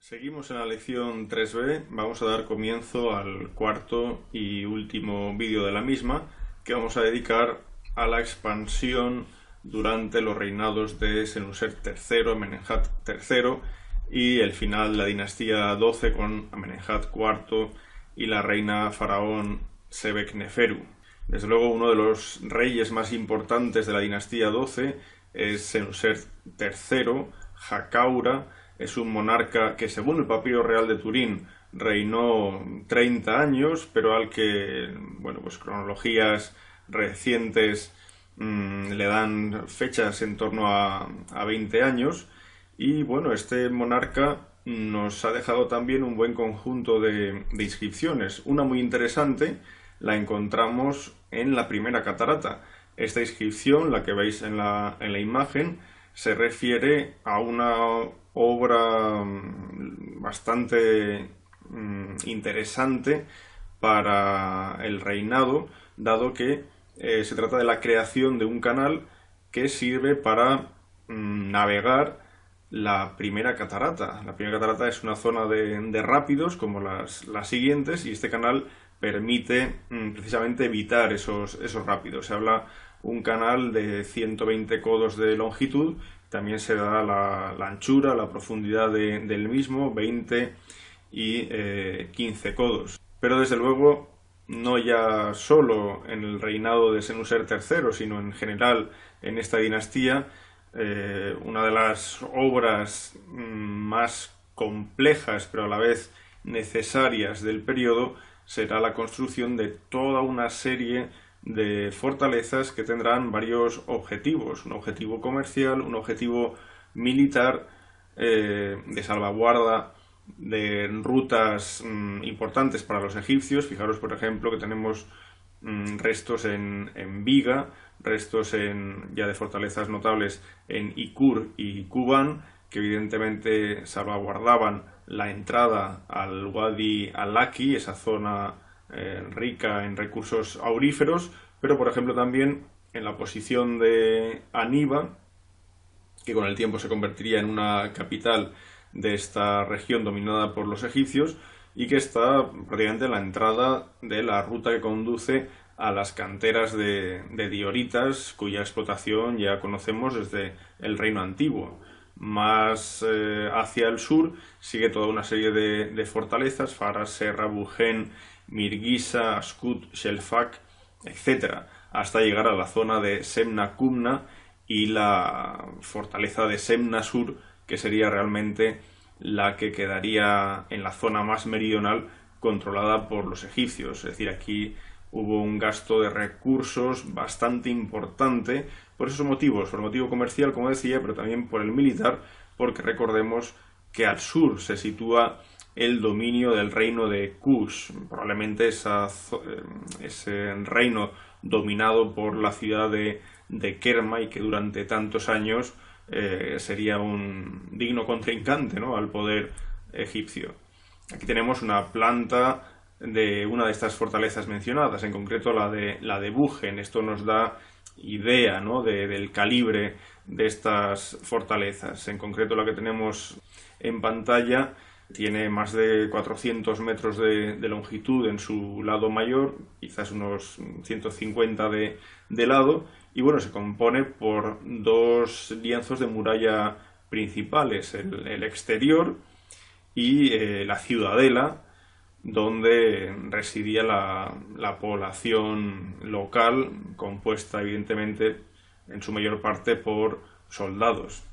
Seguimos en la lección 3b, vamos a dar comienzo al cuarto y último vídeo de la misma, que vamos a dedicar a la expansión durante los reinados de Senusert III, Amenemhat III y el final de la dinastía 12 con Amenemhat IV y la reina faraón Sebekneferu. Desde luego uno de los reyes más importantes de la dinastía 12 es Senusert III, Hacaura. Es un monarca que, según el Papiro Real de Turín, reinó 30 años, pero al que, pues cronologías recientes le dan fechas en torno a 20 años. Y bueno, este monarca nos ha dejado también un buen conjunto de inscripciones. Una muy interesante la encontramos en la primera catarata. Esta inscripción, la que veis en la imagen, se refiere a una obra bastante interesante para el reinado, dado que se trata de la creación de un canal que sirve para navegar la primera catarata. La primera catarata es una zona de rápidos como las siguientes, y este canal permite precisamente evitar esos rápidos. Se habla un canal de 120 codos de longitud. También se da la anchura, la profundidad del mismo, 20 y 15 codos. Pero desde luego, no ya solo en el reinado de Senusert III, sino en general en esta dinastía, una de las obras más complejas, pero a la vez necesarias del periodo, será la construcción de toda una serie de fortalezas que tendrán varios objetivos: un objetivo comercial, un objetivo militar, de salvaguarda de rutas importantes para los egipcios. Fijaros, por ejemplo, que tenemos restos en Biga, restos ya de fortalezas notables en Ikur y Kuban, que evidentemente salvaguardaban la entrada al Wadi al-Laki, esa zona rica en recursos auríferos, pero por ejemplo también en la posición de Aniba, que con el tiempo se convertiría en una capital de esta región dominada por los egipcios, y que está prácticamente en la entrada de la ruta que conduce a las canteras de dioritas, cuya explotación ya conocemos desde el Reino Antiguo. Más hacia el sur sigue toda una serie de fortalezas: Faras, Serra, Bujen, Mirgisa, Askut, Shelfak, etc., hasta llegar a la zona de Semna Kumna y la fortaleza de Semna Sur, que sería realmente la que quedaría en la zona más meridional, controlada por los egipcios. Es decir, aquí hubo un gasto de recursos bastante importante por esos motivos, por el motivo comercial, como decía, pero también por el militar, porque recordemos que al sur se sitúa el dominio del reino de Kush, probablemente ese reino dominado por la ciudad de Kerma, y que durante tantos años sería un digno contrincante, ¿no?, al poder egipcio. Aquí tenemos una planta de una de estas fortalezas mencionadas, en concreto la de Bujen. Esto nos da idea, ¿no?, del calibre de estas fortalezas. En concreto, la que tenemos en pantalla tiene más de 400 metros de longitud en su lado mayor, quizás unos 150 de lado, y bueno, se compone por dos lienzos de muralla principales: el exterior y la ciudadela, donde residía la población local, compuesta evidentemente en su mayor parte por soldados.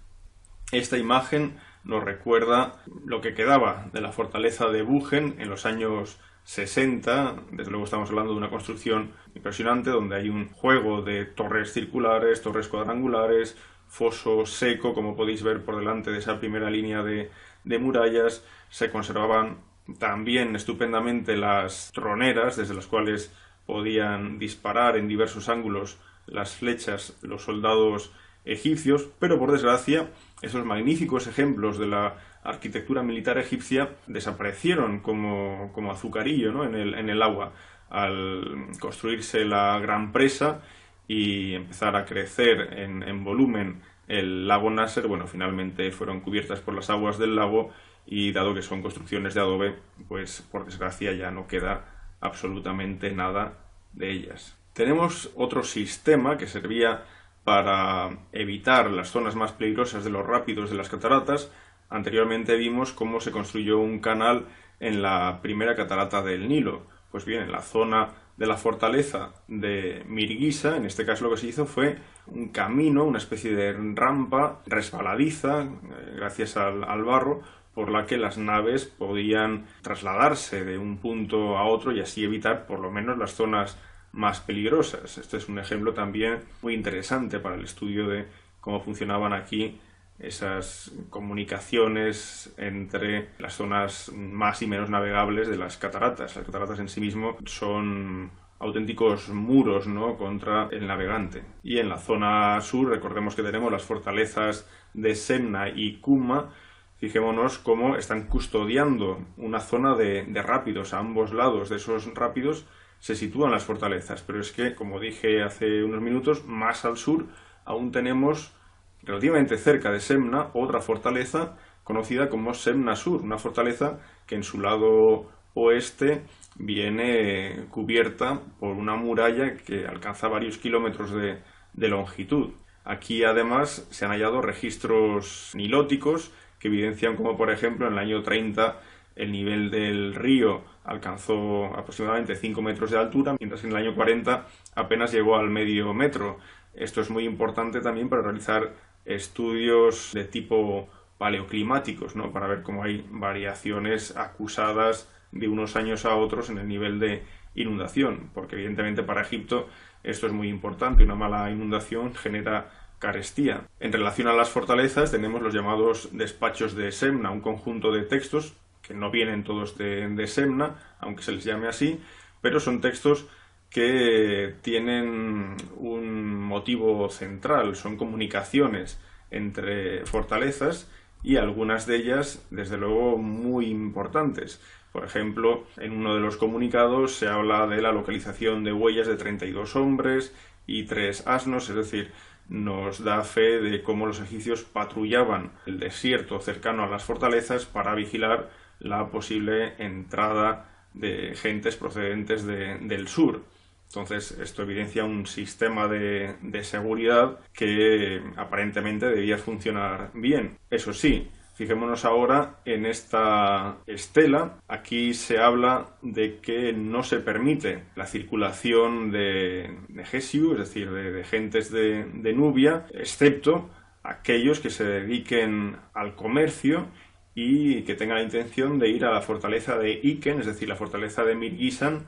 Esta imagen nos recuerda lo que quedaba de la fortaleza de Bujen en los años 60. Desde luego estamos hablando de una construcción impresionante, donde hay un juego de torres circulares, torres cuadrangulares, foso seco, como podéis ver por delante de esa primera línea de murallas. Se conservaban también estupendamente las troneras, desde las cuales podían disparar en diversos ángulos las flechas los soldados egipcios, pero por desgracia esos magníficos ejemplos de la arquitectura militar egipcia desaparecieron como azucarillo, ¿no?, en el agua, al construirse la gran presa y empezar a crecer en volumen el lago Nasser. Bueno, finalmente fueron cubiertas por las aguas del lago y dado que son construcciones de adobe, pues por desgracia ya no queda absolutamente nada de ellas. Tenemos otro sistema que servía para evitar las zonas más peligrosas de los rápidos de las cataratas. Anteriormente vimos cómo se construyó un canal en la primera catarata del Nilo. Pues bien, en la zona de la fortaleza de Mirguisa, en este caso lo que se hizo fue un camino, una especie de rampa resbaladiza, gracias al barro, por la que las naves podían trasladarse de un punto a otro y así evitar por lo menos las zonas más peligrosas. Este es un ejemplo también muy interesante para el estudio de cómo funcionaban aquí esas comunicaciones entre las zonas más y menos navegables de las cataratas. Las cataratas en sí mismo son auténticos muros, ¿no?, contra el navegante. Y en la zona sur recordemos que tenemos las fortalezas de Semna y Kuma. Fijémonos cómo están custodiando una zona de rápidos. A ambos lados de esos rápidos se sitúan las fortalezas, pero es que, como dije hace unos minutos, más al sur aún tenemos, relativamente cerca de Semna, otra fortaleza conocida como Semna Sur, una fortaleza que en su lado oeste viene cubierta por una muralla que alcanza varios kilómetros de longitud. Aquí además se han hallado registros nilóticos que evidencian como, por ejemplo, en el año 30 el nivel del río alcanzó aproximadamente 5 metros de altura, mientras que en el año 40 apenas llegó al medio metro. Esto es muy importante también para realizar estudios de tipo paleoclimáticos, ¿no?, para ver cómo hay variaciones acusadas de unos años a otros en el nivel de inundación, porque evidentemente para Egipto esto es muy importante. Una mala inundación genera carestía. En relación a las fortalezas tenemos los llamados despachos de Semna, un conjunto de textos que no vienen todos de Semna, aunque se les llame así, pero son textos que tienen un motivo central, son comunicaciones entre fortalezas y algunas de ellas, desde luego, muy importantes. Por ejemplo, en uno de los comunicados se habla de la localización de huellas de 32 hombres y 3 asnos, es decir, nos da fe de cómo los egipcios patrullaban el desierto cercano a las fortalezas para vigilar la posible entrada de gentes procedentes del sur. Entonces, esto evidencia un sistema de seguridad que aparentemente debía funcionar bien. Eso sí, fijémonos ahora en esta estela. Aquí se habla de que no se permite la circulación de Gesiu, es decir, de gentes de Nubia, excepto aquellos que se dediquen al comercio y que tengan la intención de ir a la fortaleza de Iken, es decir, la fortaleza de Mirgisa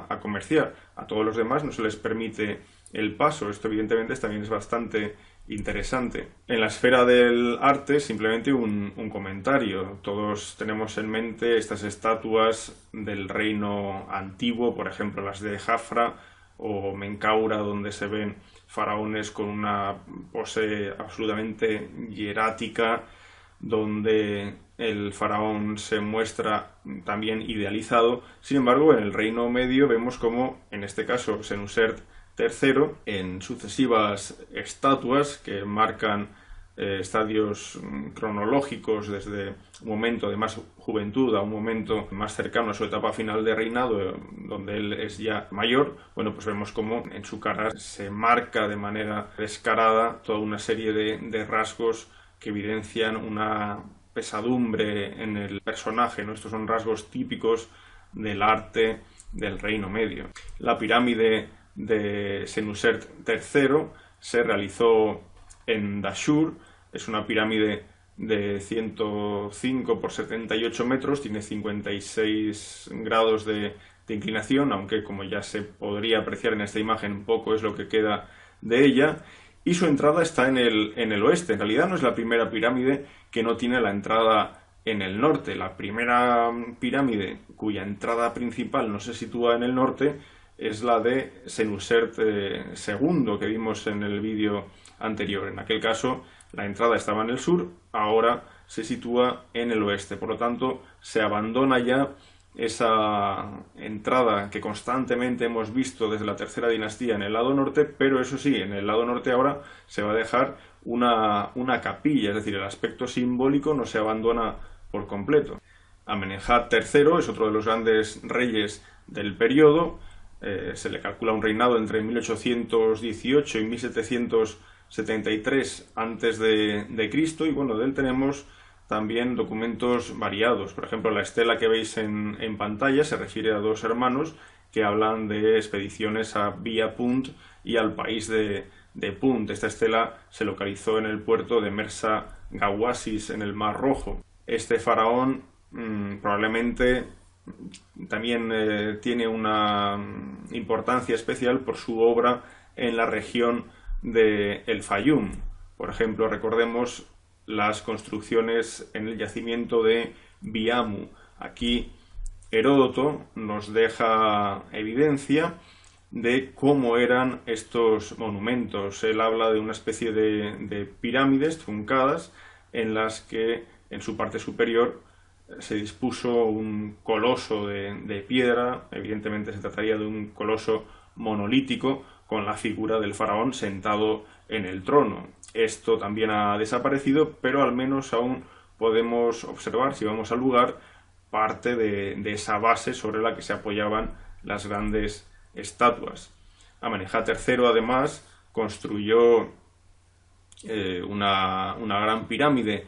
a comerciar. A todos los demás no se les permite el paso. Esto evidentemente también es bastante interesante. En la esfera del arte, simplemente un comentario. Todos tenemos en mente estas estatuas del reino antiguo, por ejemplo las de Jafra o Menkaura, donde se ven faraones con una pose absolutamente hierática, donde el faraón se muestra también idealizado. Sin embargo, en el Reino Medio vemos como, en este caso, Senusert III, en sucesivas estatuas que marcan estadios cronológicos desde un momento de más juventud a un momento más cercano a su etapa final de reinado, donde él es ya mayor, bueno, pues vemos como en su cara se marca de manera descarada toda una serie de rasgos que evidencian una pesadumbre en el personaje, ¿no? Estos son rasgos típicos del arte del Reino Medio. La pirámide de Senusert III se realizó en Dashur. Es una pirámide de 105 por 78 metros, tiene 56 grados de inclinación, aunque como ya se podría apreciar en esta imagen, poco es lo que queda de ella. Y su entrada está en el oeste. En realidad no es la primera pirámide que no tiene la entrada en el norte. La primera pirámide cuya entrada principal no se sitúa en el norte es la de Senusert II, que vimos en el vídeo anterior. En aquel caso la entrada estaba en el sur, ahora se sitúa en el oeste. Por lo tanto, se abandona ya esa entrada que constantemente hemos visto desde la tercera dinastía en el lado norte, pero eso sí, en el lado norte ahora se va a dejar una capilla, es decir, el aspecto simbólico no se abandona por completo. Amenemhat III es otro de los grandes reyes del periodo. Se le calcula un reinado entre 1818 y 1773 a.C. y bueno, de él tenemos también documentos variados. Por ejemplo, la estela que veis en pantalla se refiere a dos hermanos que hablan de expediciones a Via Punt y al país de Punt. Esta estela se localizó en el puerto de Mersa Gawasis en el Mar Rojo. Este faraón probablemente también tiene una importancia especial por su obra en la región de El Fayum. Por ejemplo, recordemos las construcciones en el yacimiento de Biamu. Aquí Heródoto nos deja evidencia de cómo eran estos monumentos. Él habla de una especie de pirámides truncadas en las que en su parte superior se dispuso un coloso de piedra. Evidentemente se trataría de un coloso monolítico con la figura del faraón sentado en el trono. Esto también ha desaparecido, pero al menos aún podemos observar, si vamos al lugar, parte de esa base sobre la que se apoyaban las grandes estatuas. Amenemhat III además construyó una gran pirámide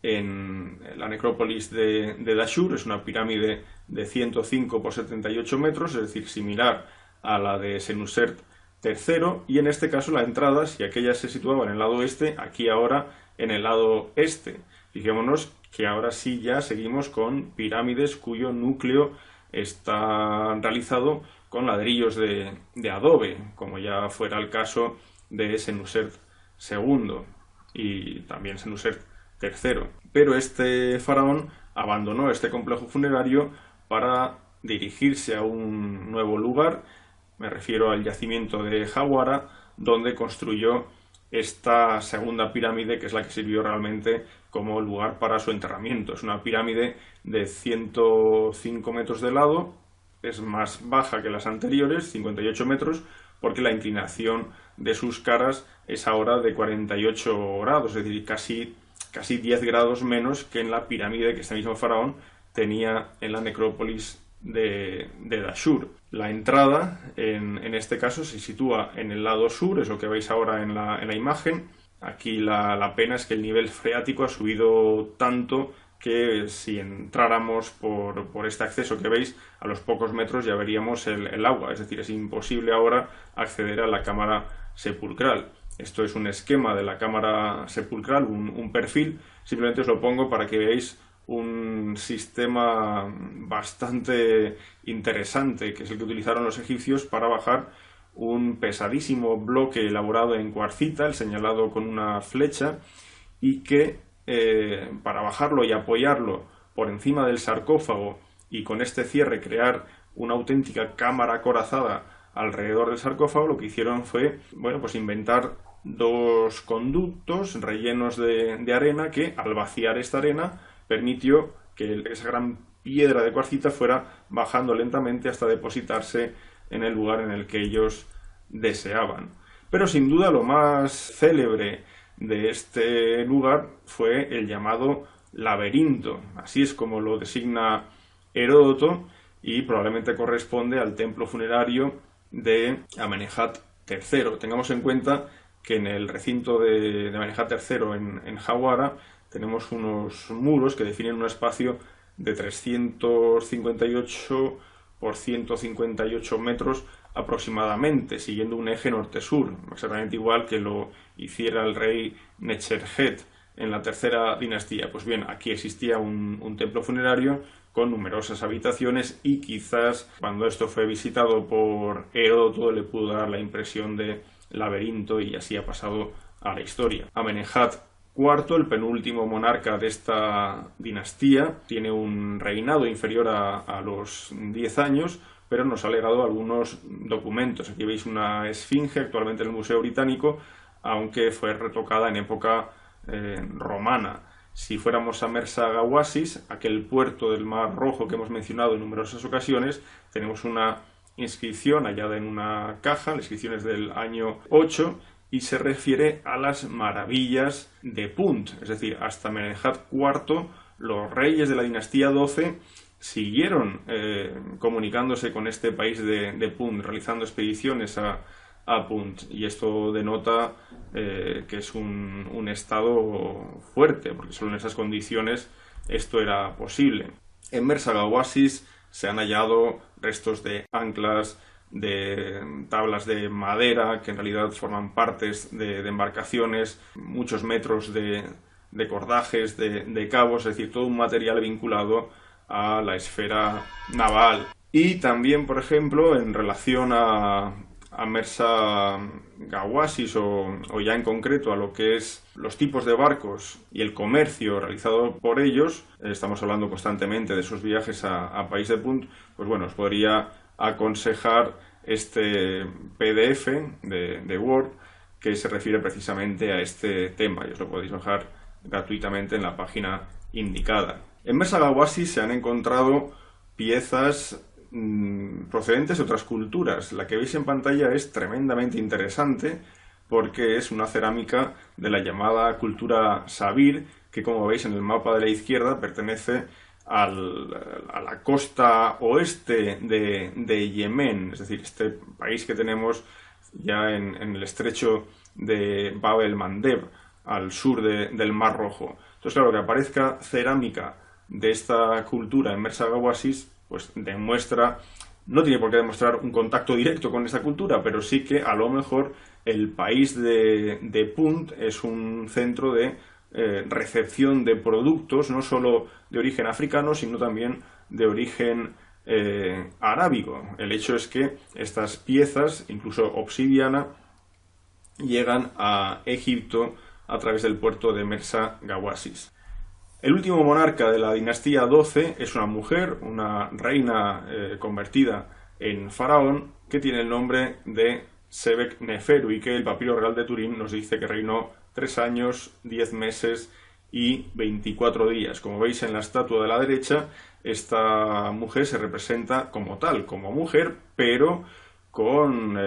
en la necrópolis de Dashur. Es una pirámide de 105 por 78 metros, es decir, similar a la de Senusert III, y en este caso la entrada, si aquella se situaba en el lado oeste, aquí ahora en el lado este. Fijémonos que ahora sí ya seguimos con pirámides cuyo núcleo está realizado con ladrillos de adobe, como ya fuera el caso de Senusert II y también Senusert III. Pero este faraón abandonó este complejo funerario para dirigirse a un nuevo lugar. Me refiero al yacimiento de Jawara, donde construyó esta segunda pirámide, que es la que sirvió realmente como lugar para su enterramiento. Es una pirámide de 105 metros de lado, es más baja que las anteriores, 58 metros, porque la inclinación de sus caras es ahora de 48 grados, es decir, casi 10 grados menos que en la pirámide que este mismo faraón tenía en la necrópolis de Dashur. La entrada, en este caso, se sitúa en el lado sur, es lo que veis ahora en la imagen. Aquí la pena es que el nivel freático ha subido tanto que si entráramos por este acceso que veis, a los pocos metros ya veríamos el agua, es decir, es imposible ahora acceder a la cámara sepulcral. Esto es un esquema de la cámara sepulcral, un perfil. Simplemente os lo pongo para que veáis un sistema bastante interesante, que es el que utilizaron los egipcios para bajar un pesadísimo bloque elaborado en cuarcita, el señalado con una flecha, y que para bajarlo y apoyarlo por encima del sarcófago y con este cierre crear una auténtica cámara acorazada alrededor del sarcófago, lo que hicieron fue, bueno, pues inventar dos conductos rellenos de arena que, al vaciar esta arena, permitió que esa gran piedra de cuarcita fuera bajando lentamente hasta depositarse en el lugar en el que ellos deseaban. Pero sin duda lo más célebre de este lugar fue el llamado laberinto. Así es como lo designa Heródoto y probablemente corresponde al templo funerario de Amenemhat III. Tengamos en cuenta que en el recinto de Amenemhat III en Jawara tenemos unos muros que definen un espacio de 358 por 158 metros aproximadamente, siguiendo un eje norte-sur, exactamente igual que lo hiciera el rey Necherhet en la tercera dinastía. Pues bien, aquí existía un templo funerario con numerosas habitaciones y quizás cuando esto fue visitado por Heródoto le pudo dar la impresión de laberinto y así ha pasado a la historia. Amenemhat IV, el penúltimo monarca de esta dinastía, tiene un reinado inferior a los 10 años, pero nos ha legado algunos documentos. Aquí veis una esfinge actualmente en el Museo Británico, aunque fue retocada en época romana. Si fuéramos a Mersa Gawasis, aquel puerto del Mar Rojo que hemos mencionado en numerosas ocasiones, tenemos una inscripción hallada en una caja, la inscripción es del año 8, y se refiere a las maravillas de Punt, es decir, hasta Amenemhat IV, los reyes de la dinastía 12 siguieron comunicándose con este país de Punt, realizando expediciones a Punt, y esto denota que es un estado fuerte, porque solo en esas condiciones esto era posible. En Mersaga Oasis se han hallado restos de anclas, de tablas de madera que en realidad forman partes de embarcaciones, muchos metros de cordajes, de cabos, es decir, todo un material vinculado a la esfera naval. Y también, por ejemplo, en relación a Mersaga Oasis o ya en concreto a lo que es los tipos de barcos y el comercio realizado por ellos, estamos hablando constantemente de sus viajes a País de Punt, pues bueno, os podría aconsejar este PDF de Word que se refiere precisamente a este tema y os lo podéis bajar gratuitamente en la página indicada. En Mersaga Oasis se han encontrado piezas procedentes de otras culturas. La que veis en pantalla es tremendamente interesante porque es una cerámica de la llamada cultura Sabir, que como veis en el mapa de la izquierda pertenece a la costa oeste de Yemen, es decir, este país que tenemos ya en el estrecho de Bab el-Mandeb, al sur del Mar Rojo. Entonces, claro, que aparezca cerámica de esta cultura en Mersaga Oasis, pues demuestra, no tiene por qué demostrar un contacto directo con esta cultura, pero sí que a lo mejor el país de Punt es un centro de recepción de productos, no solo de origen africano, sino también de origen arábigo. El hecho es que estas piezas, incluso obsidiana, llegan a Egipto a través del puerto de Mersaga Oasis. El último monarca de la dinastía 12 es una mujer, una reina convertida en faraón, que tiene el nombre de Sebek-Neferu y que el Papiro Real de Turín nos dice que reinó 3 años, 10 meses y 24 días. Como veis en la estatua de la derecha, esta mujer se representa como tal, como mujer, pero con,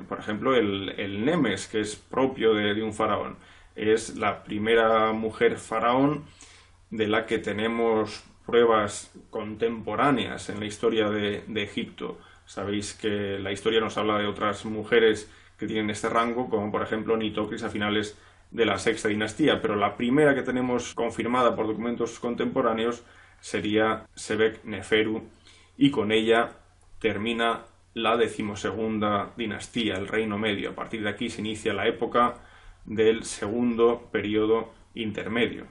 por ejemplo, el nemes, que es propio de un faraón. Es la primera mujer faraón de la que tenemos pruebas contemporáneas en la historia de Egipto. Sabéis que la historia nos habla de otras mujeres que tienen este rango, como por ejemplo Nitocris a finales de la sexta dinastía, pero la primera que tenemos confirmada por documentos contemporáneos sería Sebek-Neferu, y con ella termina la 12ª dinastía, el Reino Medio. A partir de aquí se inicia la época del segundo periodo intermedio.